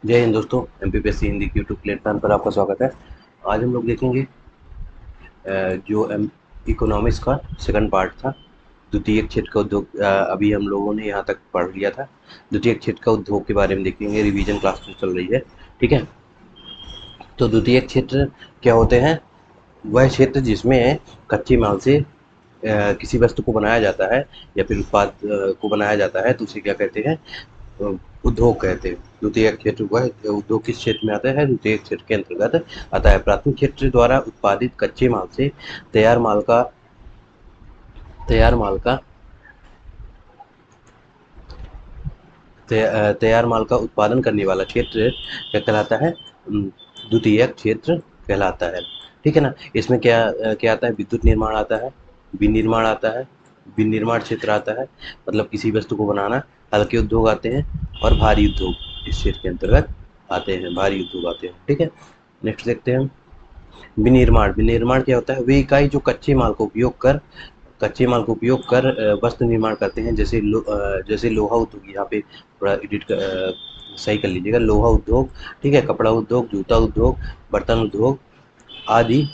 जय हिंद दोस्तों, एमपीपीएससी हिंदी के यूट्यूब प्लेटफॉर्म पर आपका स्वागत है। आज हम लोग देखेंगे जो इकोनॉमिक्स का सेकंड पार्ट था, द्वितीयक क्षेत्र का उद्योग। अभी हम लोगों ने यहाँ तक पढ़ लिया था। द्वितीयक क्षेत्र का उद्योग के बारे में देखेंगे, रिवीजन क्लास तो चल रही है। ठीक है, तो द्वितीयक क्षेत्र क्या होते हैं? वह क्षेत्र जिसमें कच्चे माल से किसी वस्तु को बनाया जाता है या फिर उत्पाद को बनाया जाता है, तो उसे क्या कहते हैं? अ, उद्योग कहते हैं। द्वितीयक क्षेत्र वह उद्योग किस क्षेत्र में आता है? द्वितीयक क्षेत्र के अंतर्गत आता है। प्राथमिक क्षेत्र द्वारा उत्पादित कच्चे माल से तैयार माल का तैयार माल का तैयार माल का उत्पादन करने वाला क्षेत्र क्या कहलाता है? द्वितीयक क्षेत्र कहलाता है। ठीक है ना? इसमें क्या आता है? विद्युत निर्माण आता है, विनिर्माण आता है, विनिर्माण क्षेत्र आता है, मतलब किसी वस्तु को बनाना। हल्के उद्योग आते हैं और भारी उद्योग इस क्षेत्र के अंतर्गत आते हैं, भारी उद्योग आते हैं। ठीक है, नेक्स्ट देखते हैं हम। विनिर्माण विनिर्माण क्या होता है? वे इकाई जो कच्चे माल को उपयोग कर वस्त्र निर्माण करते हैं। जैसे लोहा उद्योग, यहाँ पे थोड़ा सही कर लीजिएगा। लोहा उद्योग, ठीक है, कपड़ा उद्योग, जूता उद्योग, बर्तन उद्योग आदि,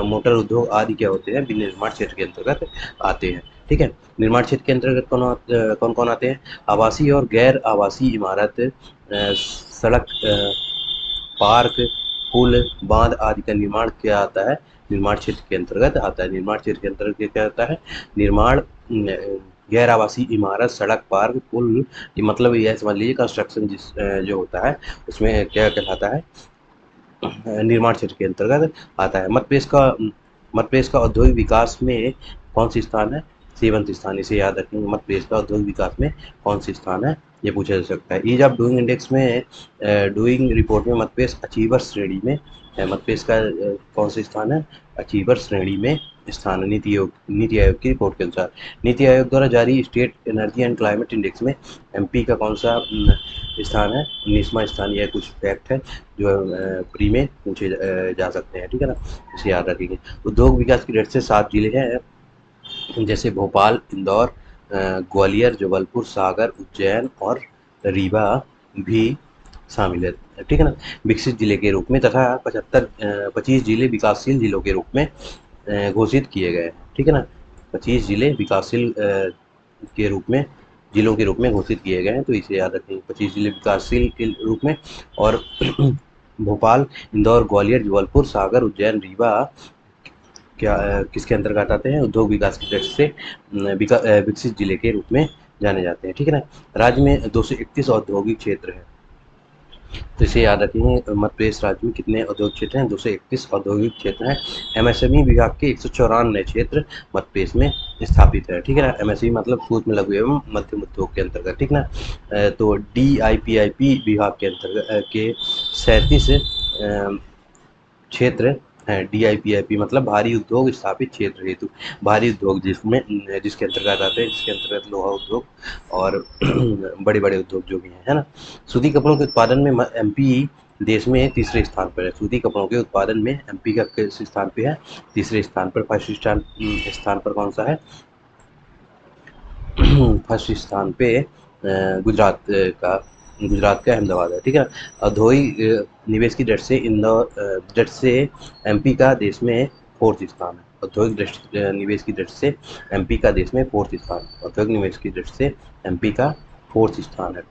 मोटर उद्योग आदि क्या होते हैं? विनिर्माण क्षेत्र के अंतर्गत आते हैं। ठीक है, निर्माण क्षेत्र के अंतर्गत कौन कौन आते हैं? आवासीय और गैर आवासीय इमारत, सड़क, पार्क, पुल, बांध आदि का निर्माण क्या आता है? निर्माण क्षेत्र के अंतर्गत आता है। निर्माण क्षेत्र के अंतर्गत क्या आता है? निर्माण, गैर आवासीय इमारत, सड़क, पार्क, पुल, ये मतलब यह समझ लीजिए कंस्ट्रक्शन जो होता है उसमें क्या कहलाता है? निर्माण क्षेत्र के अंतर्गत आता है। मध्य प्रदेश का औद्योगिक विकास में कौन सी स्थान है? सेवंत स्थान। इसे याद रखेंगे, मध्य प्रदेश का औद्योगिक विकास में कौन सी स्थान है, ये पूछा जा सकता है। ईज ऑफ डूइंग इंडेक्स में, डूइंग रिपोर्ट में मध्य प्रदेश अचीवर श्रेणी में है। मध्य प्रदेश का कौन सा स्थान है? अचीवर श्रेणी में स्थान है, नीति आयोग की रिपोर्ट के अनुसार। नीति आयोग द्वारा जारी state energy and climate index में एमपी का कौन सा स्थान है? 19वां स्थान। यह कुछ फैक्ट है जो प्री में पूछे जा सकते हैं। ठीक है ना, इसे याद रखेंगे। उद्योग विकास की दर से 7 जिले हैं, जैसे भोपाल, इंदौर, ग्वालियर, जबलपुर, सागर, उज्जैन और रीवा भी शामिल है। ठीक है ना, विकसित जिले के रूप में तथा 25 जिले विकासशील जिलों के रूप में घोषित किए गए हैं। ठीक है ना, 25 जिले विकासशील के रूप में जिलों के रूप में घोषित किए गए हैं, तो इसे याद रखेंगे, 25 जिले विकासशील के रूप में। और भोपाल, इंदौर, ग्वालियर, जबलपुर, सागर, उज्जैन, रीवा क्या किसके अंतर्गत आते हैं? उद्योग विकास की दृष्टि से विकसित जिले के रूप में जाने जाते हैं। ठीक है ना, राज्य में 231 औद्योगिक क्षेत्र हैं, तो इसे याद रखेंगे। मध्य प्रदेश राज्य में कितने औद्योगिक क्षेत्र हैं? 231 औद्योगिक क्षेत्र हैं। एमएसएमई विभाग के 194 क्षेत्र मध्य प्रदेश में स्थापित है। ठीक है ना, एमएसएमई मतलब सूक्ष्म लघु एवं मध्यम उद्योग के अंतर्गत। ठीक ना, तो डीआईपीआईपी विभाग के अंतर्गत के 37 क्षेत्र हैं। डीआईपीआईपी मतलब भारी उद्योग स्थापित क्षेत्र हेतु। भारी उद्योग जिसके अंतर्गत आते हैं, जिसके अंतर्गत लोहा उद्योग और बड़े बड़े उद्योग जो भी हैं, है ना। सूती कपड़ों के उत्पादन में एमपी देश में तीसरे स्थान पर है। सूती कपड़ों के उत्पादन में एमपी का किस स्थान पे है? तीसरे स्थान पर। फर्स्ट स्थान पर कौन सा है? फर्स्ट स्थान पे गुजरात का अहमदाबाद है। ठीक है, औद्योगिक निवेश की दृष्टि से एमपी का देश में फोर्थ स्थान है। निवेश की दृष्टि से एमपी का देश में फोर्थ स्थान। औद्योगिक निवेश की दृष्टि से एमपी का फोर्थ स्थान है।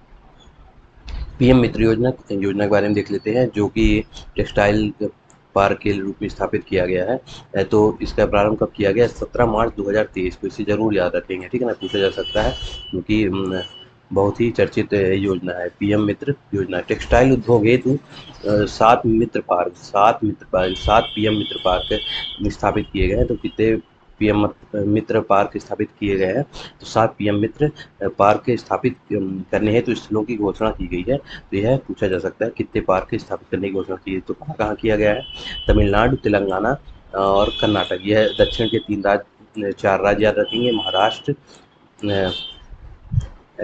पीएम मित्र योजना के बारे में देख लेते हैं, जो कि टेक्सटाइल पार्क के रूप में स्थापित किया गया है। तो इसका प्रारंभ कब किया गया? 17 मार्च 2023 को। इसे जरूर याद रखेंगे। ठीक है ना, पूछा जा सकता है क्योंकि बहुत ही चर्चित योजना है पीएम मित्र योजना। टेक्सटाइल उद्योग हेतु 7 पीएम मित्र पार्क स्थापित किए गए हैं। तो कितने पीएम मित्र पार्क स्थापित किए गए हैं? तो 7 पीएम मित्र पार्क स्थापित करने हेतु स्थलों की घोषणा की गई है। तो यह पूछा जा सकता है कितने पार्क स्थापित करने की घोषणा की है, तो कहाँ कहाँ किया गया है? तमिलनाडु, तेलंगाना और कर्नाटक। यह दक्षिण के 4 राज्य याद रखेंगे, महाराष्ट्र,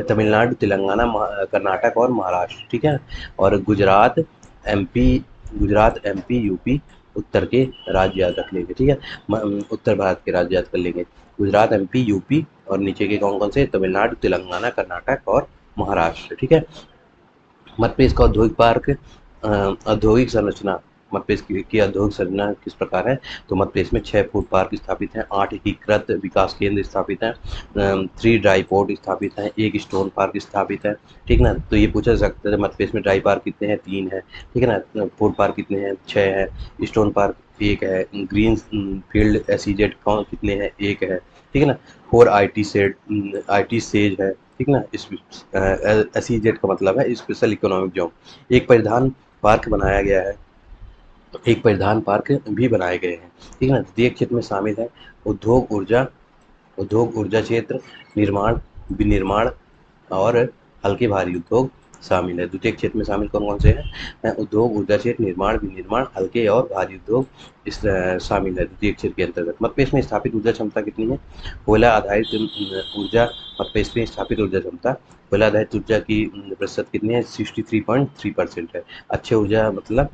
तमिलनाडु, तेलंगाना, कर्नाटक और महाराष्ट्र। ठीक है, और गुजरात, एमपी, यूपी उत्तर के राज्य याद रख लेंगे। ठीक है, उत्तर भारत के राज्य याद कर लेंगे। गुजरात, एमपी, यूपी और नीचे के कौन कौन से? तमिलनाडु, तेलंगाना, कर्नाटक और महाराष्ट्र। ठीक है, मध्य प्रदेश का औद्योगिक पार्क औद्योगिक संरचना, मध्य प्रदेश की औद्योगिक संरचना किस प्रकार है? तो मध्य प्रदेश में 6 फूड पार्क स्थापित हैं, 8 एकीकृत विकास केंद्र स्थापित हैं, 3 ड्राई पोर्ट स्थापित हैं, 1 स्टोन पार्क स्थापित है। ठीक ना? तो ये पूछा जा सकता है मध्य प्रदेश में ड्राई पार्क कितने हैं? 3 है। ठीक है ना? फूड पार्क कितने हैं? 6 है। स्टोन पार्क 1 है। ग्रीन फील्ड एसईजेड कौन कितने हैं? 1 है। ठीक है ना? 4 आईटी सेज है। ठीक ना? इस एसईजेड का मतलब है स्पेशल इकोनॉमिक जोन। एक परिधान पार्क बनाया गया है, एक परिधान पार्क भी बनाए गए हैं। ठीक है ना? द्वितीयक क्षेत्र में शामिल है उद्योग ऊर्जा क्षेत्र, निर्माण, विनिर्माण और हल्के भारी उद्योग शामिल है। द्वितीयक क्षेत्र में शामिल कौन-कौन से हैं? उद्योग, ऊर्जा क्षेत्र, निर्माण, विनिर्माण, हल्के और भारी उद्योग इस शामिल है द्वितीयक क्षेत्र के अंतर्गत। मध्य प्रदेश में स्थापित ऊर्जा क्षमता कितनी है? कोयला आधारित ऊर्जा मध्य प्रदेश में स्थापित ऊर्जा क्षमता, कोयला आधारित ऊर्जा की प्रतिशत कितनी है? 63.3% है। अक्षय ऊर्जा मतलब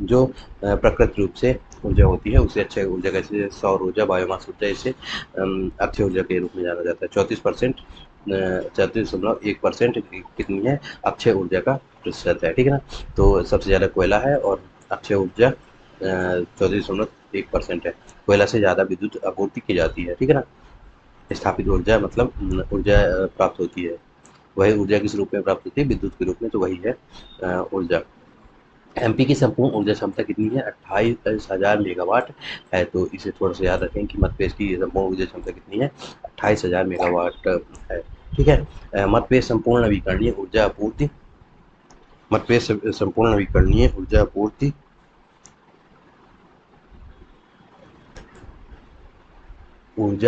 जो प्राकृतिक रूप से ऊर्जा होती है उसे अक्षय ऊर्जा कैसे? सौर ऊर्जा, बायोमास ऊर्जा, इसे अक्षय ऊर्जा के रूप में जाना जाता है। 34.1% कितनी है? अक्षय ऊर्जा का प्रतिशत है। ठीक है ना? तो सबसे ज़्यादा कोयला है और अक्षय ऊर्जा 34.1% है। कोयला से ज़्यादा विद्युत आपूर्ति की जाती है। ठीक है ना? स्थापित ऊर्जा मतलब ऊर्जा प्राप्त होती है। वही ऊर्जा किस रूप में प्राप्त होती है? विद्युत के रूप में, तो वही है ऊर्जा। एमपी की संपूर्ण ऊर्जा क्षमता कितनी है? 28,000 मेगावाट है। तो इसे थोड़ा सा याद रखें कि मध्य प्रदेश की संपूर्ण ऊर्जा क्षमता कितनी है? 28,000 मेगावाट है। ठीक है? मध्य प्रदेश संपूर्ण नवीकरणीय ऊर्जा आपूर्ति, मध्य प्रदेश संपूर्ण नवीकरणीय ऊर्जा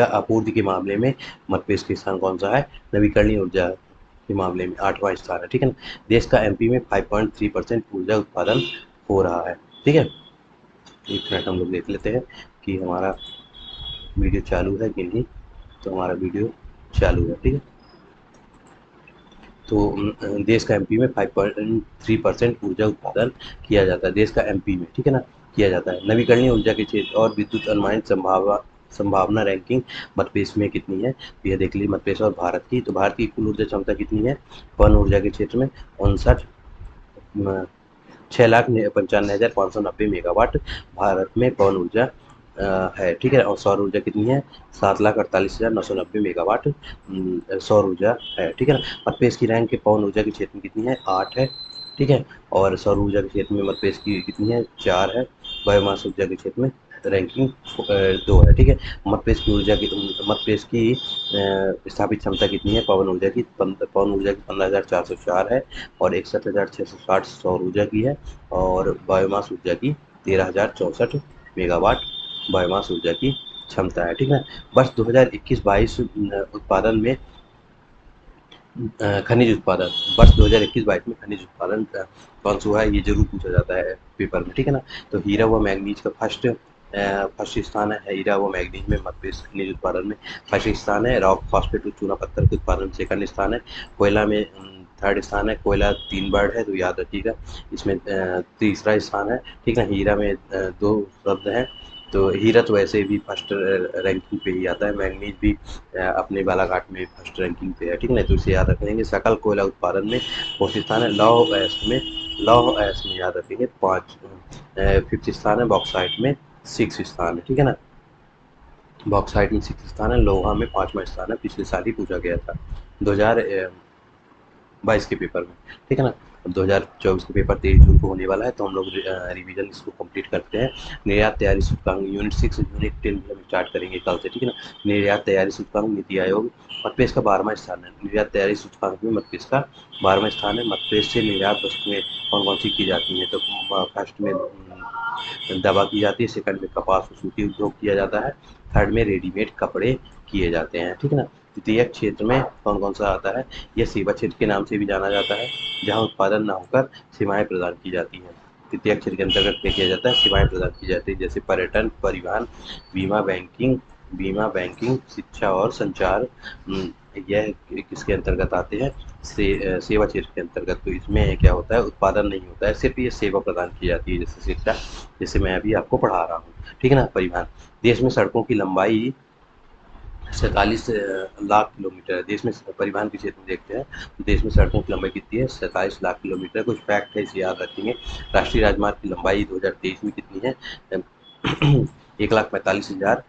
आपूर्ति के मामले में मध्य प्रदेश का स्थान कौन सा है? नवीकरणीय ऊर्जा के मामले में 8वां स्थान है। ठीक है ना? देश का एमपी में 5.3% ऊर्जा उत्पादन हो रहा है। ठीक है? एक मिनट हम लोग देख लेते हैं कि हमारा वीडियो चालू है कि नहीं। तो हमारा वीडियो चालू है। ठीक है? तो देश का एमपी में 5.3% ऊर्जा उत्पादन किया जाता है, देश का एमपी में। ठीक है ना? किया जाता है। नवीकरणीय ऊर्जा के क्षेत्र और विद्युत अनुमानित संभावना रैंकिंग मध्य प्रदेश में कितनी है? तो यह देख लीजिए मध्य प्रदेश और भारत की। तो भारत की कुल ऊर्जा क्षमता कितनी है पवन ऊर्जा के क्षेत्र में? 6,95,590 मेगावाट भारत में पवन ऊर्जा है। ठीक है? और सौर ऊर्जा कितनी है? 7,48,990 मेगावाट सौर ऊर्जा है। ठीक है ना? मध्य प्रदेश की रैंक के पवन ऊर्जा के क्षेत्र में कितनी है? 8 है। ठीक है? और सौर ऊर्जा के क्षेत्र में मध्य प्रदेश की कितनी है? 4 है। बायोमास ऊर्जा के क्षेत्र में रैंकिंग 2 है। ठीक है? मध्य प्रदेश की स्थापित क्षमता कितनी है पवन ऊर्जा की? पवन ऊर्जा की 15,404 है और 61,660 सौर ऊर्जा की है और बायोमास ऊर्जा की 13,064 मेगावाट बायोमास ऊर्जा की क्षमता है। ठीक है? वर्ष 2021-22 उत्पादन में खनिज उत्पादन, वर्ष 2021-22 में खनिज उत्पादन कौन सा हुआ है? ये जरूर पूछा जाता है पेपर में। ठीक है ना? तो हीरा व मैंगनीज का फर्स्ट स्थान है। हीरा व मैंगनीज में मध्य प्रदेश खनिज उत्पादन में फर्स्ट स्थान है। रॉक फॉस्फेट चूना पत्थर के उत्पादन में सेकंड स्थान है। कोयला में थर्ड स्थान है। कोयला 3 वर्ड है तो याद रखिएगा। इसमें तीसरा स्थान है। ठीक है? हीरा में 2 शब्द हैं। तो हीरा तो वैसे भी फर्स्ट रैंकिंग पे ही आता है। मैंगनीज भी अपने बालाघाट में फर्स्ट रैंकिंग पे है। ठीक है ना? तो इसे याद रखेंगे। सकल कोयला उत्पादन में फोर्थ स्थान है। लौह अयस्क में याद रखेंगे 5th स्थान है। बॉक्साइट में 6 स्थान है। ठीक है ना? बॉक्साइट में 6 स्थान है। लोहा में 5वां स्थान है। पिछले साल ही पूछा गया था 2022 के पेपर में। ठीक है ना? अब 2024 का पेपर 23 जून को होने वाला है तो हम लोग रिवीजन इसको कंप्लीट करते हैं। निर्यात तैयारी सूचकांक यूनिट 6 यूनिट 10 हम स्टार्ट करेंगे कल से। ठीक है ना? निर्यात तैयारी सूचकांक नीति आयोग मध्य प्रदेश का 12वां स्थान है। निर्यात तैयारी सूचकांक में मध्य प्रदेश का 12वां स्थान है। मध्य प्रदेश से निर्यात वस्तुएं कौन कौन सी की जाती हैं? तो फर्स्ट में दवा की जाती है। सेकंड में कपास व सूती उद्योग किया जाता है। थर्ड में रेडीमेड कपड़े किए जाते हैं। ठीक है ना? द्वितीयक क्षेत्र में कौन कौन सा आता है? यह सेवा क्षेत्र के नाम से भी जाना जाता है जहां उत्पादन न होकर सेवाएं प्रदान की जाती हैं। तृतीयक क्षेत्र के अंतर्गत क्या किया जाता है? सेवाएं प्रदान की जाती है जैसे पर्यटन, परिवहन, बीमा बैंकिंग, शिक्षा और संचार। यह किसके अंतर्गत आते हैं? सेवा क्षेत्र के अंतर्गत। तो इसमें क्या होता है? उत्पादन नहीं होता है, सिर्फ ये सेवा प्रदान की जाती है जैसे शिक्षा, जैसे मैं अभी आपको पढ़ा रहा हूँ। ठीक है ना? परिवहन, देश में सड़कों की लंबाई 47 लाख किलोमीटर है। देश में परिवहन के क्षेत्र में देखते हैं तो देश में सड़कों की लंबाई कितनी है? 47 लाख किलोमीटर। कुछ फैक्ट है, इसे याद रखेंगे। राष्ट्रीय राजमार्ग की लंबाई 2023 में कितनी है? 1,45,000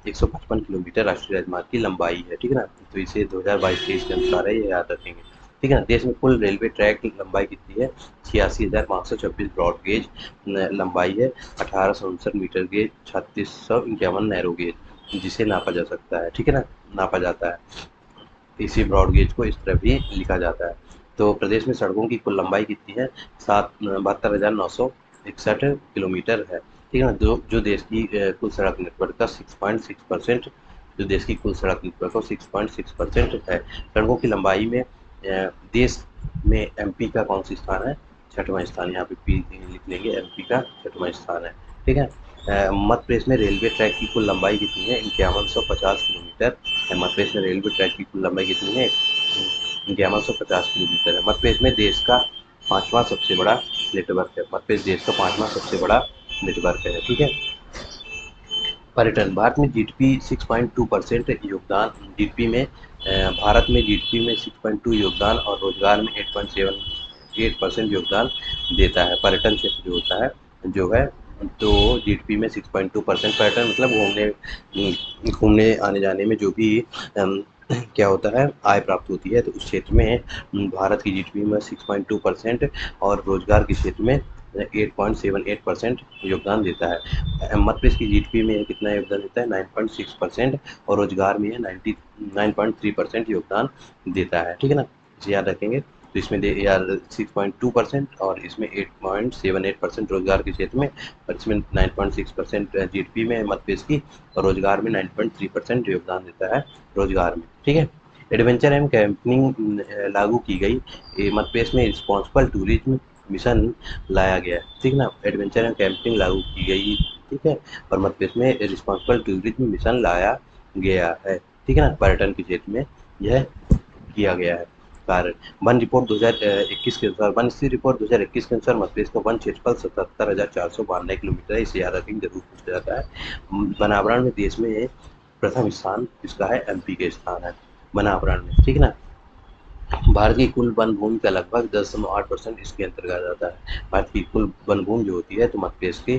155 किलोमीटर राष्ट्रीय राजमार्ग की लंबाई है। ठीक है ना, तो इसे 2022-23 के अनुसार है, ये याद रखेंगे। ठीक है ना, देश में कुल रेलवे ट्रैक की लंबाई कितनी है? 86,526 ब्रॉड गेज लंबाई है, 1859 मीटर गेज, 3651 नैरो गेज जिसे नापा जा सकता है। ठीक है ना, नापा जाता है। इसी ब्रॉड गेज को इस तरह भी लिखा जाता है। तो प्रदेश में सड़कों की कुल लंबाई कितनी है? 72,961 किलोमीटर है। ठीक है ना, जो देश की कुल सड़क नेटवर्क का 6.6%, जो देश की कुल सड़क नेटवर्क का 6.6% है। सड़कों की लंबाई में देश में एमपी का कौन सा स्थान है? छठवां स्थान। यहाँ पे पी लिख लेंगे, एमपी का छठवां स्थान है। ठीक है। मध्य प्रदेश में रेलवे ट्रैक की कुल लंबाई कितनी है? 5150 किलोमीटर है। मध्य प्रदेश में रेलवे ट्रैक की कुल लंबाई कितनी है? 5150 किलोमीटर है। मध्य प्रदेश में देश का पांचवा सबसे बड़ा नेटवर्क है। मध्य प्रदेश देश का पांचवा सबसे बड़ा नेटवर्क है। ठीक है। पर्यटन, भारत में जीडीपी 6.2% योगदान, जीडीपी में भारत में जीडीपी में 6.2 योगदान और रोजगार में 8.78% योगदान देता है। पर्यटन क्षेत्र जो होता है जो है, तो जीडीपी में 6.2% पर्यटन मतलब घूमने आने जाने में जो भी क्या होता है, आय प्राप्त होती है, तो उस क्षेत्र में भारत की जीडीपी में 6.2% और रोजगार के क्षेत्र में 8.78% योगदान देता है। मध्य प्रदेश की जीडीपी में कितना योगदान देता है? 9.6% और रोजगार में 99.3% योगदान देता है। ठीक है ना, इसे याद रखेंगे। तो इसमें यार 6.2% और इसमें 8.78% रोजगार के क्षेत्र में, और इसमें 9.6% जीडीपी में मध्य प्रदेश की, और रोजगार में 9.3% योगदान देता है रोजगार में। ठीक है। एडवेंचर एंड कैंपिंग लागू की गई। मध्य प्रदेश में रिस्पॉन्सिबल टूरिज्म मिशन लाया गया है। ठीक ना, एडवेंचर एंड कैंपिंग लागू की गई। ठीक है, और मध्य प्रदेश में रिस्पॉन्सिबल टूरिज्म मिशन लाया गया है। ठीक है ना, पर्यटन के क्षेत्र में यह किया गया है कार्य। वन रिपोर्ट 2021 के अनुसार, वन स्थिति रिपोर्ट 2021 के अनुसार मध्य प्रदेश का वन क्षेत्रफल 77,492 किलोमीटर है। इसे याद रखेंगे, जरूर पूछा जाता है। वनावरण में देश में प्रथम स्थान इसका है, एमपी के स्थान है वनावरण में। ठीक है ना, भारत की कुल वन भूमि का लगभग 10.8% इसके अंतर्गत आता है। भारत की कुल वन भूमि जो होती है, तो मध्य प्रदेश की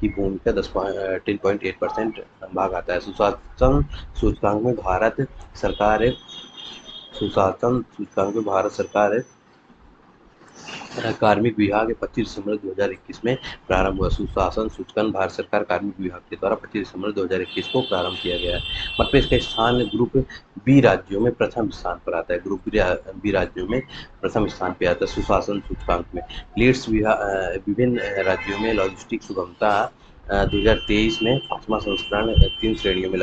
भूमि का 10.8% भाग आता है। सुशासन सूचकांक में भारत सरकार सुशासन सूचकांक में भारत सरकार कार्मिक विभाग 25 दिसंबर 2021 में प्रारंभ हुआ। सुशासन सूचकांक भारत सरकार कार्मिक विभाग के द्वारा 25 दिसंबर 2021 को प्रारंभ किया गया है। मध्य प्रदेश का स्थान ग्रुप बी राज्यों में प्रथम स्थान पर आता है। ग्रुप बी राज्यों में प्रथम स्थान पर आता है सुशासन सूचकांक में। लीड्स विभिन्न राज्यों में लॉजिस्टिक सुगमता 2023 में 5वां संस्करण 3 श्रेणियों में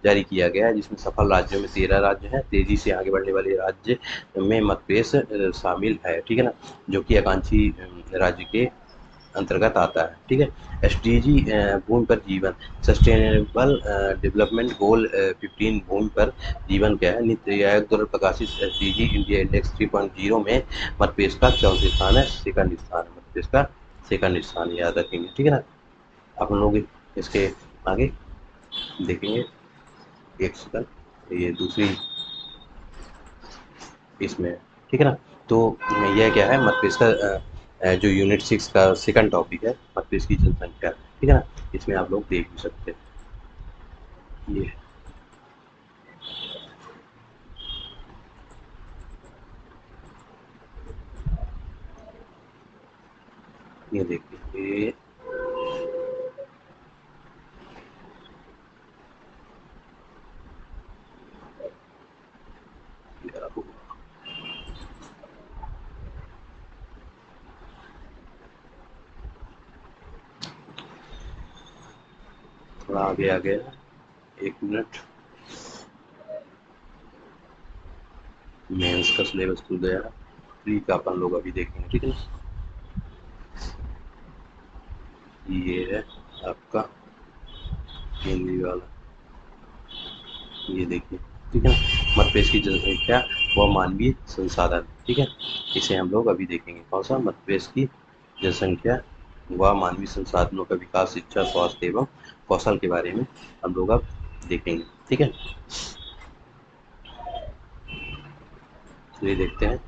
जारी किया गया है, जिसमें सफल राज्यों में 13 राज्य हैं। तेजी से आगे बढ़ने वाले राज्य में मध्य प्रदेश शामिल है। ठीक है ना, जो कि आकांक्षी राज्य के अंतर्गत आता है। ठीक है। एसडीजी भूमि पर जीवन, सस्टेनेबल डेवलपमेंट गोल 15 भूमि पर जीवन क्या है? नीति आयोग द्वारा प्रकाशित एसडीजी इंडिया इंडेक्स 3.0 में मध्य प्रदेश का कौन सा स्थान है? सेकंड स्थान है। मध्य प्रदेश का सेकंड स्थान, याद रखेंगे। ठीक है ना, अपन लोग इसके आगे देखेंगे। एक सेकंड, ये दूसरी इसमें। ठीक है ना, तो यह क्या है? मध्य प्रदेश का जो यूनिट 6 का सेकंड टॉपिक है, मध्य प्रदेश की जनसंख्या। ठीक है ना, इसमें आप लोग देख भी सकते हैं। ये ये देखिए, थोड़ा आगे आ गया, एक मिनट। मेंस का सिलेबस खुल गया, प्री का अपन लोग अभी देखेंगे। ठीक है ना, ये है आपका हिंदी वाला, ये देखिए। ठीक है ना, मध्य प्रदेश की जनसंख्या व मानवीय संसाधन। ठीक है, इसे हम लोग अभी देखेंगे। कौन सा? मध्य प्रदेश की जनसंख्या व मानवीय संसाधनों का विकास, शिक्षा, स्वास्थ्य एवं कौशल के बारे में हम लोग अब देखेंगे। ठीक है, चलिए देखते हैं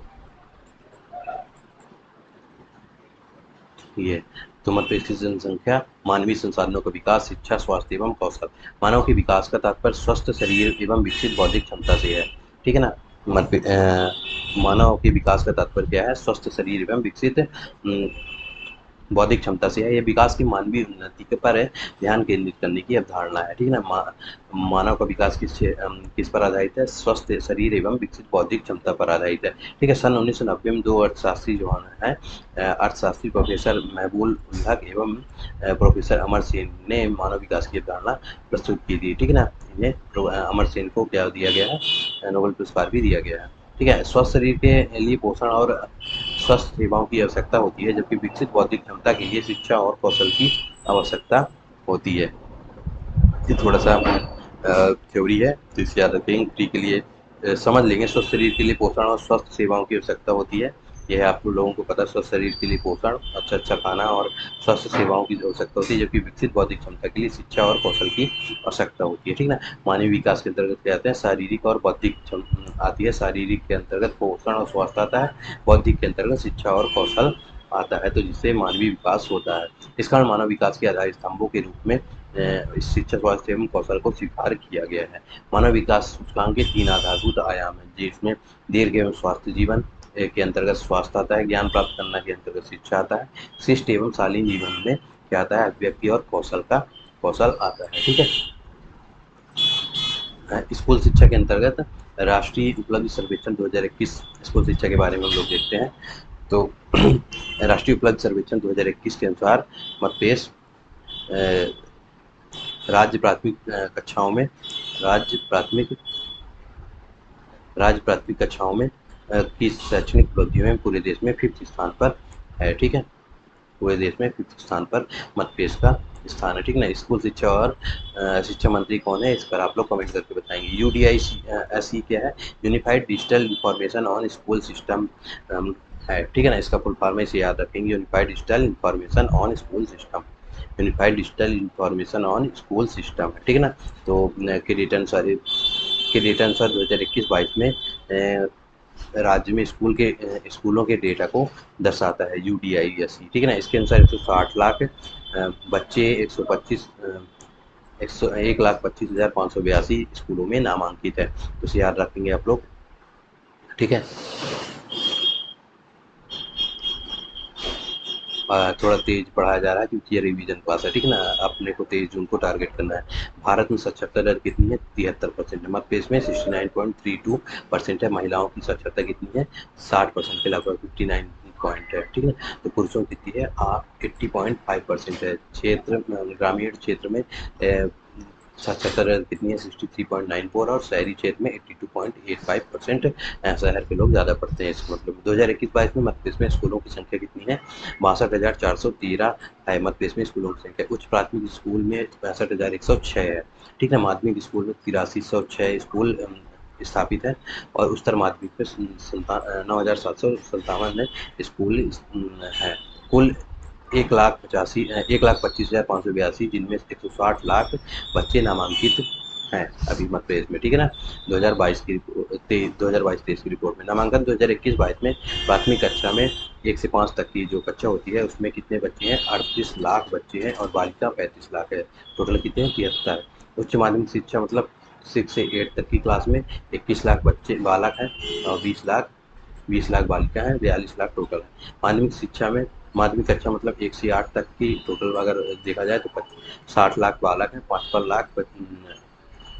ये। तो मध्य प्रदेश की जनसंख्या, मानवीय संसाधनों का विकास, शिक्षा, स्वास्थ्य एवं कौशल। मानव के विकास का तात्पर्य स्वस्थ शरीर एवं विकसित बौद्धिक क्षमता से है। ठीक है ना, मानव के विकास का तात्पर्य क्या है? स्वस्थ शरीर एवं विकसित बौद्धिक क्षमता से है। यह विकास की मानवीय उन्नति के पर ध्यान केंद्रित करने की अवधारणा है। ठीक है ना, मानव का विकास किस पर आधारित है? स्वस्थ शरीर एवं विकसित बौद्धिक क्षमता पर आधारित है। ठीक है, सन 1990 में दो अर्थशास्त्री जो है अर्थशास्त्री प्रोफेसर महबूब उल हक एवं प्रोफेसर अमर सेन ने मानव विकास की अवधारणा प्रस्तुत की थी। ठीक है ना, इन्हें अमर सेन को क्या दिया गया है? नोबेल पुरस्कार भी दिया गया है। ठीक है, स्वस्थ शरीर के लिए पोषण और स्वस्थ सेवाओं की आवश्यकता होती है, जबकि विकसित बौद्धिक क्षमता के लिए शिक्षा और कौशल की आवश्यकता होती है। ये थोड़ा सा थ्योरी है, तो इसे याद रखेंगे। ट्री के लिए समझ लेंगे। स्वस्थ शरीर के लिए पोषण और स्वस्थ सेवाओं की आवश्यकता होती है। यह आप लोगों को पता है। स्वस्थ शरीर के लिए पोषण, अच्छा खाना और स्वस्थ सेवाओं की आवश्यकता होती है, जबकि विकसित बौद्धिक क्षमता के लिए शिक्षा और कौशल की आवश्यकता होती है। ठीक है ना, मानवीय विकास के अंतर्गत क्या आते हैं? शारीरिक और बौद्धिक आती है। शारीरिक के अंतर्गत पोषण और स्वास्थ्य आता है, बौद्धिक के अंतर्गत शिक्षा और कौशल आता है, तो जिससे मानवीय विकास होता है। इस कारण मानव विकास के आधार स्तंभों के रूप में शिक्षा, स्वास्थ्य एवं कौशल को स्वीकार किया गया है। मानव विकास सूचकांक के 3 आधारभूत आयाम हैं, जिसमें दीर्घ एवं स्वास्थ्य जीवन के अंतर्गत स्वास्थ्य आता है, ज्ञान प्राप्त करना के अंतर्गत शिक्षा आता है, शिष्ट एवं शालीन जीवन में क्या आता है? व्यक्ति और कौशल आता है। ठीक है, स्कूल शिक्षा के अंतर्गत राष्ट्रीय उपलब्धि सर्वेक्षण 2021 स्कूल शिक्षा के बारे में हम लोग देखते हैं। तो राष्ट्रीय उपलब्धि सर्वेक्षण 2021 के अनुसार मध्य प्रदेश राज्य प्राथमिक कक्षाओं में की शैक्षणिक उपलब्धियों में पूरे देश में 5th स्थान पर है। ठीक है, पूरे देश में 5th स्थान पर मध्य प्रदेश का स्थान है। ठीक है ना, स्कूल शिक्षा और शिक्षा मंत्री कौन है? इस पर आप लोग कमेंट करके बताएंगे। UDISE क्या है? Unified digital information on school system है। ठीक है ना, इसका फुल फॉर्म इसे याद रखेंगे, unified digital information on school system. Unified digital information on school system है। ठीक है ना, तो क्रेडिट अनुसार 2021-22 में राज्य में स्कूलों के डेटा को दर्शाता है UDISE। ठीक है ना, इसके अनुसार 160 लाख बच्चे 1,25,582 स्कूलों में नामांकित है, तो इसे याद रखेंगे आप लोग। ठीक है, थोड़ा तेज पढ़ाया जा रहा है क्योंकि ये रिवीजन क्लास है। ठीक है ना, अपने को 23 जून को टारगेट करना है। भारत में साक्षरता दर कितनी है? 73% है। मध्य प्रदेश में 69.32% है। महिलाओं की साक्षरता कितनी है? 60% के लगभग 59 पॉइंट है। ठीक है, तो पुरुषों की कितनी है? 80.5% है। ग्रामीण क्षेत्र में साक्षरता दर कितनी है? 63.94, और शहरी क्षेत्र में 82.85% शहर के लोग ज़्यादा पढ़ते हैं। इसका मतलब 2021-22 में मध्य प्रदेश में स्कूलों की संख्या कितनी है? 62,413 है मध्य प्रदेश में स्कूलों की संख्या। उच्च प्राथमिक स्कूल में 65,106 है। ठीक है, माध्यमिक स्कूल में 8306 स्कूल स्थापित है, और उच्चतर माध्यमिक में 9,757 स्कूल है। कुल 1,25,582, जिनमें 160 लाख बच्चे नामांकित हैं अभी मध्य प्रदेश में। ठीक है ना, 2022-23 की रिपोर्ट में नामांकन 2021-22 में प्राथमिक कक्षा में 1 से 5 तक की जो कक्षा होती है उसमें कितने बच्चे हैं? 38 लाख बच्चे हैं, और बालिका 35 लाख है। टोटल कितने हैं? 73। उच्च माध्यमिक शिक्षा मतलब 6 से 8 तक की क्लास में 21 लाख बच्चे बालक हैं, और 20 लाख बालिका हैं, 42 लाख टोटल है। माध्यमिक कक्षा मतलब 1 से 8 तक की टोटल अगर देखा जाए तो 60 लाख बालक हैं, 55 लाख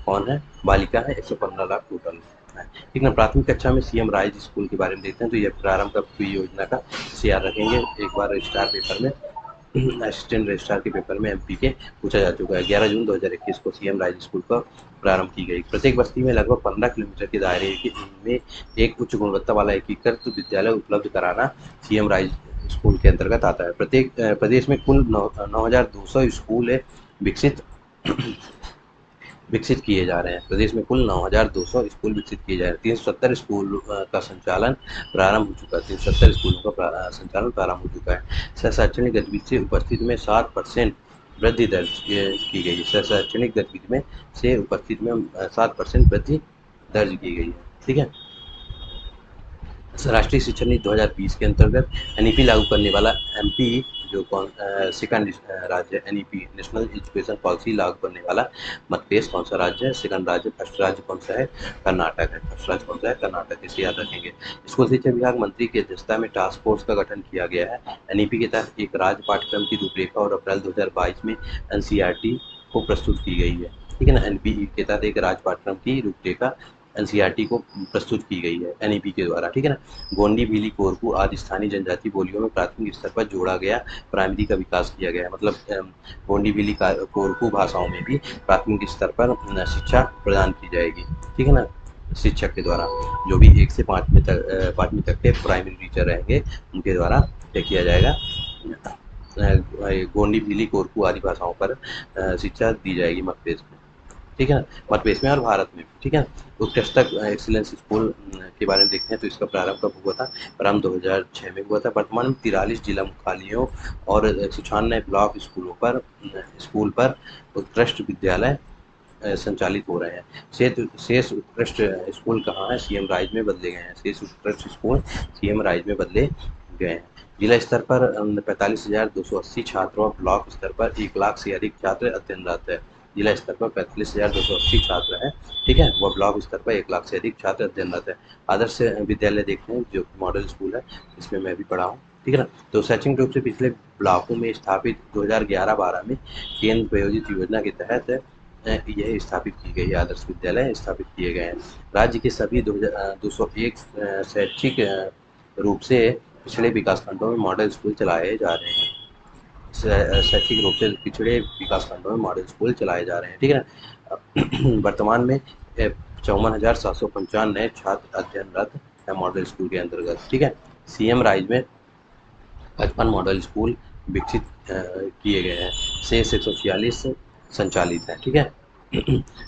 कौन है? बालिका है, 115 लाख टोटल है। ठीक है, प्राथमिक कक्षा में CM राइज स्कूल के बारे में देखते हैं। तो यह प्रारंभ कब हुई योजना का, इसे याद रखेंगे। एक बार रजिस्ट्रार पेपर में असिस्टेंट रजिस्ट्रार के पेपर में MP के पूछा जा चुका है। 11 जून 2021 को CM राइज स्कूल का प्रारंभ की गई। प्रत्येक बस्ती में लगभग 15 किलोमीटर के दायरे में एक उच्च गुणवत्ता वाला एकीकृत विद्यालय उपलब्ध कराना CM राइज स्कूल के अंतर्गत आता है। प्रदेश में कुल 9,200 स्कूल विकसित किए जा रहे हैं। प्रदेश में कुल 9,200 स्कूल विकसित किए जा रहे हैं। 370 स्कूल का संचालन प्रारंभ हो चुका है। 370 स्कूलों का संचालन प्रारंभ हो चुका है। शैक्षणिक गतिविधि से उपस्थिति में 7% वृद्धि दर्ज की गई है। शैक्षणिक गतिविधि में से उपस्थिति में 7% वृद्धि दर्ज की गई है। ठीक है। राष्ट्रीय शिक्षा नीति 2020 के अंतर्गत एनईपी लागू करने वाला एमपी जो सेकंड राज्य है। एनईपी नेशनल एजुकेशन पॉलिसी लागू करने वाला मध्य प्रदेश कौन सा राज्य है? सेकंड राज्य। फर्स्ट राज्य कौन सा है? कर्नाटक है। फर्स्ट राज्य कौन सा है? कर्नाटक। इसे याद रखेंगे। स्कूल शिक्षा विभाग मंत्री की अध्यक्षता में टास्क फोर्स का गठन किया गया है। एनईपी के तहत एक राज्य पाठ्यक्रम की रूपरेखा और अप्रैल 2022 में एनसीईआरटी को प्रस्तुत की गई है। ठीक है ना। एनपीई के तहत एक राज्य पाठ्यक्रम की रूपरेखा एनसीईआरटी को प्रस्तुत की गई है एनईपी के द्वारा। ठीक है ना। गोंडी, भीली, कोरकू आदि स्थानीय जनजाति बोलियों में प्राथमिक स्तर पर जोड़ा गया प्राइमरी का विकास किया गया है। मतलब गोंडी, भीली, कोरकू भाषाओं में भी प्राथमिक स्तर पर शिक्षा प्रदान की जाएगी। ठीक है ना। शिक्षक के द्वारा जो भी 1 से 5वीं तक के प्राइमरी टीचर रहेंगे उनके द्वारा क्या किया जाएगा? गोंडी, भीली, कोरकू आदि भाषाओं पर शिक्षा दी जाएगी मध्य प्रदेश में। ठीक है ना। मध्य प्रदेश में और भारत में। ठीक है। उत्कृष्टता एक्सीलेंस स्कूल के बारे में देखते हैं तो इसका प्रारंभ कब हुआ था? प्रारंभ 2006 में हुआ था। वर्तमान में 43 जिला मुख्यालयों और 196 ब्लॉक स्कूल पर उत्कृष्ट विद्यालय संचालित हो रहे हैं। शेष उत्कृष्ट स्कूल कहाँ है? सीएम राइज में बदले गए हैं। शेष उत्कृष्ट स्कूल सीएम राइज में बदले गए हैं। जिला स्तर पर 45,280 छात्र और ब्लॉक स्तर पर 1 लाख से अधिक छात्र अध्ययनरत है। जिला स्तर पर 45,280 छात्र हैं। ठीक है। वह ब्लॉक स्तर पर 1 लाख से अधिक छात्र अध्ययनरत है। आदर्श विद्यालय देखते हैं जो मॉडल स्कूल है, इसमें मैं भी पढ़ा हूँ। ठीक है ना। तो शैक्षणिक रूप से पिछले ब्लॉकों में स्थापित 2011-12 में केंद्र प्रायोजित योजना के तहत यह स्थापित की गई। आदर्श विद्यालय स्थापित किए गए हैं। राज्य के सभी 201 शैक्षिक रूप से पिछड़े विकासखंडों में मॉडल स्कूल चलाए जा रहे हैं। शैक्षिक रूप से पिछड़े विकासखंडों में मॉडल स्कूल चलाए जा रहे हैं। ठीक है ना। वर्तमान में 54,755 नए छात्र अध्ययनरत है मॉडल स्कूल के अंतर्गत। ठीक है। सीएम राइज में 55 मॉडल स्कूल विकसित किए गए हैं। शेष 146 संचालित हैं। ठीक है।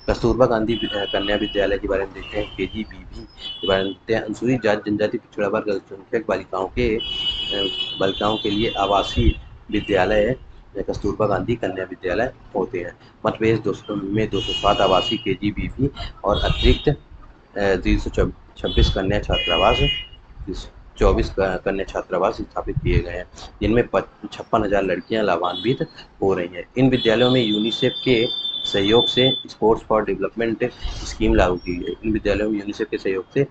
कस्तूरबा गांधी कन्या विद्यालय के बारे में देखते हैं। केजीबीवी के बारे में देखते हैं। अनुसूचित जाति जनजाति पिछड़ा वर्ग अल्पसंख्यक बालिकाओं के लिए आवासीय विद्यालय कस्तूरबा गांधी कन्या विद्यालय होते हैं। मध्य प्रदेश में 207 आवासीय केजीबीवी और अतिरिक्त 326 कन्या छात्रावास 24 कन्या छात्रावास स्थापित किए गए हैं, जिनमें 56,000 लड़कियां लाभान्वित हो रही हैं। इन विद्यालयों में यूनिसेफ के सहयोग से स्पोर्ट्स फॉर डेवलपमेंट स्कीम लागू की गई। इन विद्यालयों में यूनिसेफ के सहयोग से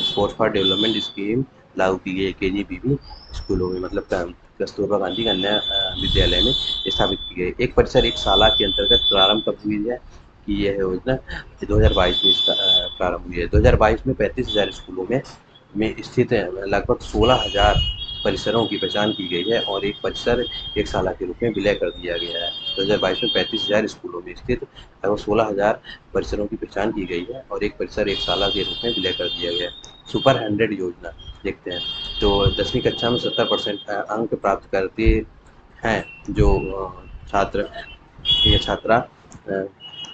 स्पोर्ट्स फॉर डेवलपमेंट स्कीम लागू की गई। केजीबीवी स्कूलों में मतलब कस्तूरबा गांधी कन्या विद्यालय में स्थापित की गई। एक परिसर एक शाला के अंतर्गत प्रारंभ कब हुई है कि यह योजना 2022 में प्रारंभ हुई है। 2022 में 35,000 स्कूलों में स्थित लगभग 16,000 परिसरों की पहचान की गई है और एक परिसर एक शाला के रूप में विलय कर दिया गया है। 2022 में 35,000 स्कूलों में स्थित लगभग 16,000 परिसरों की पहचान की गई है और एक परिसर एक शाला के रूप में विलय कर दिया गया है। सुपर 100 योजना देखते हैं तो 10वीं कक्षा में 70% अंक प्राप्त करते हैं जो छात्र या छात्रा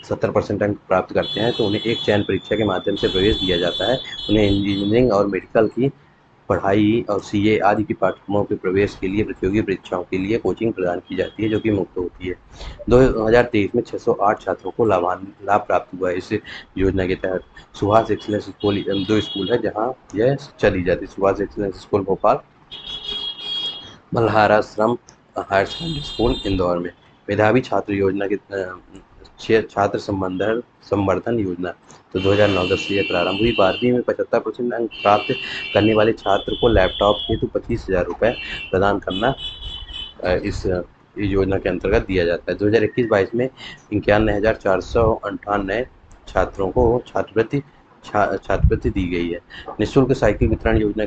70% अंक प्राप्त करते हैं तो उन्हें एक चयन परीक्षा के माध्यम से प्रवेश दिया जाता है। उन्हें इंजीनियरिंग और मेडिकल की पढ़ाई और सीए आदि के पाठ्यक्रमों के प्रवेश के लिए प्रतियोगी परीक्षाओं के लिए कोचिंग प्रदान की जाती है जो कि मुफ्त होती है। 2023 में 608 छात्रों को लाभ प्राप्त हुआ है इस योजना के तहत। सुभाष एक्सीलेंस स्कूल 2 स्कूल है जहाँ यह शिक्षा दी जाती है। Subhash excellence school Bhopal, Malharashram higher secondary school Indore में। मेधावी छात्र योजना के छात्र संवर्धन योजना तो 2009-10 से प्रारंभ हुई। 12वीं में 75% अंक प्राप्त करने वाले छात्र को लैपटॉप हेतु 25,000 रुपये प्रदान करना इस योजना के अंतर्गत दिया जाता है। 2021-22 में 91,458 छात्रों को छात्रवृत्ति दी गई है। निःशुल्क साइकिल वितरण योजना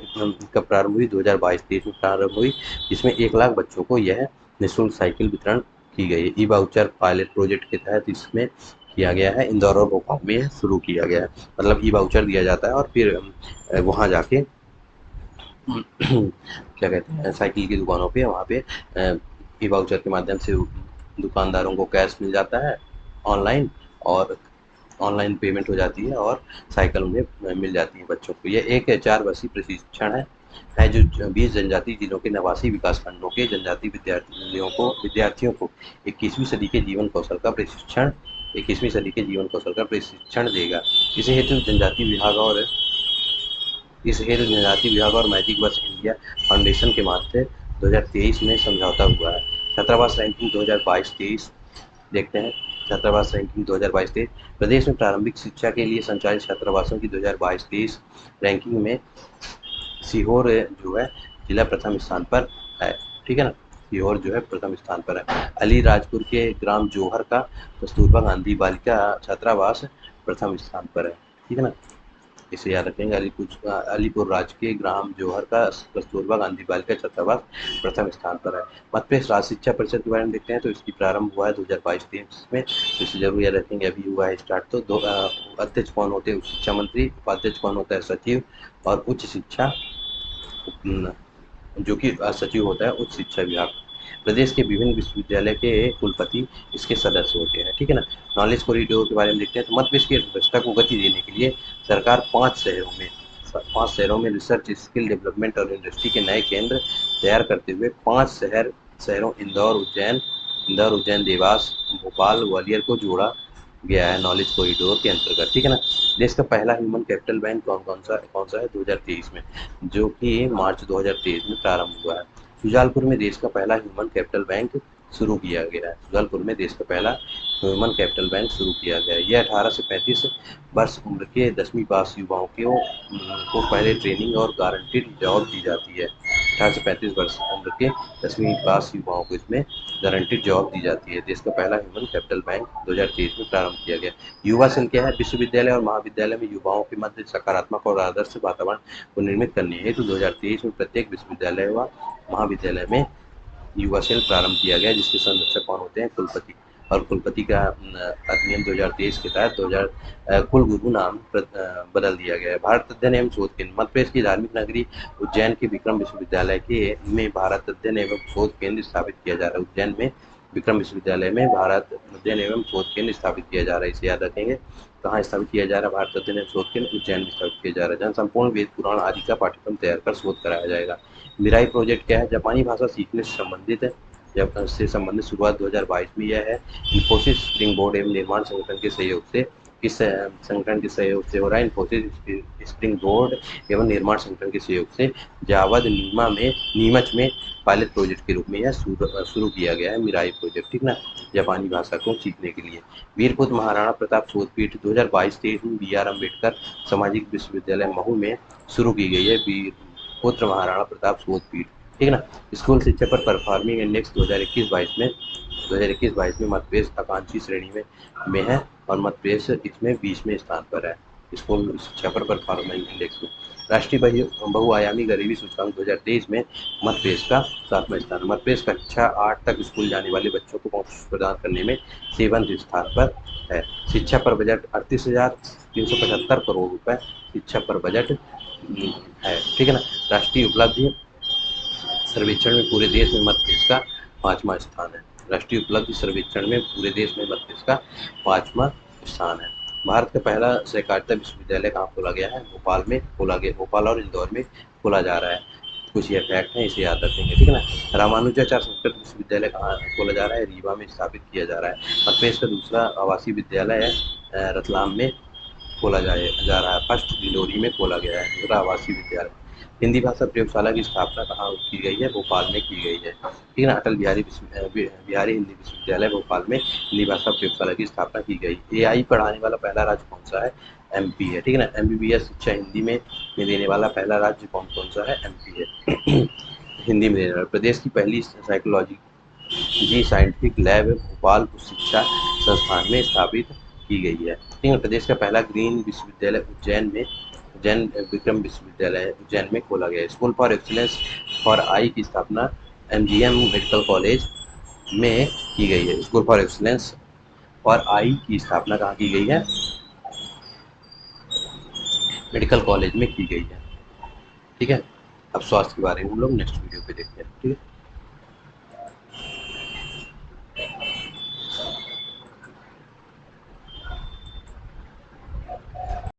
कब प्रारंभ हुई? 2022-23 में प्रारंभ हुई, जिसमें 1 लाख बच्चों को यह निःशुल्क साइकिल वितरण की गई है। ई वाउचर पायलट प्रोजेक्ट के तहत इसमें किया गया है। इंदौर और भोपाल में शुरू किया गया है। मतलब ई वाउचर दिया जाता है और फिर वहाँ जाके क्या कहते हैं साइकिल की दुकानों पे वहाँ पे ई वाउचर के माध्यम से दुकानदारों को कैश मिल जाता है ऑनलाइन और ऑनलाइन पेमेंट हो जाती है और साइकिल उन्हें मिल जाती है बच्चों को। ये एक 4 वर्षीय प्रशिक्षण है है जो 20 जनजातीय जिलों के 89 विकास खंडों के जनजातीय विद्यार्थियों को 21वीं सदी के जीवन कौशल का प्रशिक्षण देगा। इस हेतु जनजातीय विभाग और मैजिक वर्ष इंडिया फाउंडेशन के माध्यम से 2023 में समझौता हुआ है। छात्रावास रैंकिंग 2022-23 देखते हैं। छात्रावास रैंकिंग 2022-23 प्रदेश में प्रारंभिक शिक्षा के लिए संचालित छात्रावासों की 2022-23 रैंकिंग में सीहोर जो है जिला प्रथम स्थान पर है। ठीक है ना, सीहोर जो है प्रथम स्थान पर है। अलीराजपुर के ग्राम जोहर का कस्तूरबा गांधी बालिका छात्रावास प्रथम स्थान पर है। ठीक है ना, इसे याद रखेंगे। अलीपुर राज्य के ग्राम जोहर का कस्तूरबा गांधी बालिका छात्रावास प्रथम स्थान पर है। मध्य प्रदेश राज्य शिक्षा परिषद के बारे में देखते हैं तो इसकी प्रारंभ हुआ है 2022-23 में, तो इसे जरूर याद रखेंगे। अभी हुआ है स्टार्ट। तो अध्यक्ष कौन होते हैं? उच्च शिक्षा मंत्री। उपाध्यक्ष कौन होता है? सचिव। और उच्च शिक्षा जो कि सचिव होता है उच्च शिक्षा विभाग। प्रदेश के विभिन्न विश्वविद्यालय के कुलपति इसके सदस्य होते हैं। ठीक है ना। नॉलेज कॉरिडोर के बारे में देखते हैं तो मध्य प्रदेश की अर्थव्यवस्था को गति देने के लिए सरकार 5 शहरों में रिसर्च, स्किल डेवलपमेंट और इंडस्ट्री के नए केंद्र तैयार करते हुए 5 शहरों इंदौर, उज्जैन, देवास, भोपाल, ग्वालियर को जोड़ा गया है नॉलेज कॉरिडोर के अंतर्गत। ठीक है ना। देश का पहला ह्यूमन कैपिटल बैंक कौन सा है? 2023 में, जो कि मार्च 2023 में प्रारंभ हुआ है। शुजालपुर में देश का पहला ह्यूमन कैपिटल बैंक शुरू किया गया है। शुजालपुर में देश का पहला ह्यूमन कैपिटल बैंक शुरू किया गया है। यह 18 से 35 वर्ष उम्र के 10वीं पास युवाओं को पहले ट्रेनिंग और गारंटीड जॉब दी जाती है। 18 से 35 वर्ष उम्र के 10वीं पास युवाओं को इसमें गारंटीड जॉब दी जाती है। देश का पहला ह्यूमन कैपिटल बैंक 2023 में प्रारंभ किया गया। युवा सेल क्या है? विश्वविद्यालय और महाविद्यालय में युवाओं के मध्य सकारात्मक और आदर्श वातावरण को निर्मित करने हेतु 2023 में प्रत्येक विश्वविद्यालय व महाविद्यालय में युवा सेल प्रारंभ किया गया, जिसके संरक्षक कौन होते हैं? कुलपति। और कुलपति का अधिनियम 2023 के तहत कुलगुरु नाम बदल दिया गया है। भारत अध्ययन एवं शोध केंद्र मध्य प्रदेश की धार्मिक नगरी उज्जैन के विक्रम विश्वविद्यालय में भारत अध्ययन एवं शोध केंद्र स्थापित किया जा रहा है। उज्जैन में विक्रम विश्वविद्यालय में भारत अध्ययन एवं शोध केंद्र स्थापित किया जा रहा है। इसे याद रखेंगे। कहाँ स्थापित किया जा रहा है? भारत अध्ययन एवं शोध केंद्र उज्जैन में स्थापित किया जा रहा है। जहाँ संपूर्ण वेद पुराण आदि का पाठ्यक्रम तैयार कर शोध कराया जाएगा। मिराई प्रोजेक्ट क्या है? जापानी भाषा सीखने से संबंधित शुरुआत 2022 में यह है। इन्फोसिस स्प्रिंग बोर्ड एवं निर्माण संगठन के सहयोग से हो रहा है। इन्फोसिस स्प्रिंग बोर्ड एवं निर्माण संगठन के सहयोग से जावद नीमच में पायलट प्रोजेक्ट के रूप में यह शुरू किया गया है मिराई प्रोजेक्ट। ठीक ना, जापानी भाषा को सीखने के लिए। वीरपुत्र महाराणा प्रताप शोधपीठ 2022-23 में बी आर अम्बेडकर सामाजिक विश्वविद्यालय महू में शुरू की गई है वीरपुत्र महाराणा प्रताप शोधपीठ। ठीक है ना। स्कूल शिक्षा पर परफॉर्मिंग इंडेक्स 2021-22 में मध्य प्रदेश आकांक्षी श्रेणी में है और मध्य प्रदेश इसमें 20वें स्थान पर है स्कूल शिक्षा पर परफॉर्मेंस इंडेक्स में। राष्ट्रीय बहुआयामी गरीबी सूचकांक 2023 में मध्य प्रदेश का 7वां स्थान है। मध्य प्रदेश कक्षा 8 तक स्कूल जाने वाले बच्चों को पहुंच प्रदान करने में 7वें स्थान पर है। शिक्षा पर बजट 38,375 करोड़ रुपए शिक्षा पर बजट है। ठीक है ना। राष्ट्रीय उपलब्धि सर्वेक्षण में पूरे देश में मध्य प्रदेश का 5वां स्थान है। राष्ट्रीय उपलब्धि सर्वेक्षण में पूरे देश में मध्य प्रदेश का 5वां स्थान है। भारत का पहला सहकारिता विश्वविद्यालय कहाँ खोला गया है? भोपाल में खोला गया। भोपाल और इंदौर में खोला जा रहा है। कुछ ये फैक्ट है, इसे याद रखेंगे। ठीक है ना। रामानुजाचार्य संस्कृत विश्वविद्यालय कहाँ खोला जा रहा है? रीवा में स्थापित किया जा रहा है। मध्य प्रदेश का दूसरा आवासीय विद्यालय है रतलाम में खोला जा रहा है। फर्स्ट डिंडोरी में खोला गया है दूसरा आवासीय विद्यालय। हिंदी भाषा प्रयोगशाला की स्थापना कहाँ की गई है? भोपाल में की गई है। ठीक है ना। अटल बिहारी हिंदी विश्वविद्यालय भोपाल में हिंदी भाषा प्रयोगशाला की स्थापना की गई। AI पढ़ाने वाला पहला राज्य कौन सा है? MP है। ठीक है ना। MBBS शिक्षा हिंदी में देने वाला पहला राज्य कौन सा है? MP है। हिंदी में देने वाला। प्रदेश की पहली साइकोलॉजी साइंटिफिक लैब भोपाल उच्च शिक्षा संस्थान में स्थापित की गई है। ठीक है। प्रदेश का पहला ग्रीन विश्वविद्यालय उज्जैन विक्रम विश्वविद्यालय उज्जैन में खोला गया है। School for excellence for I की स्थापना MGM मेडिकल कॉलेज में की गई है। School for excellence for I की स्थापना कहाँ की गई है? मेडिकल कॉलेज में की गई है। ठीक है। अब स्वास्थ्य के बारे में हम लोग नेक्स्ट वीडियो पे देखते हैं। ठीक है।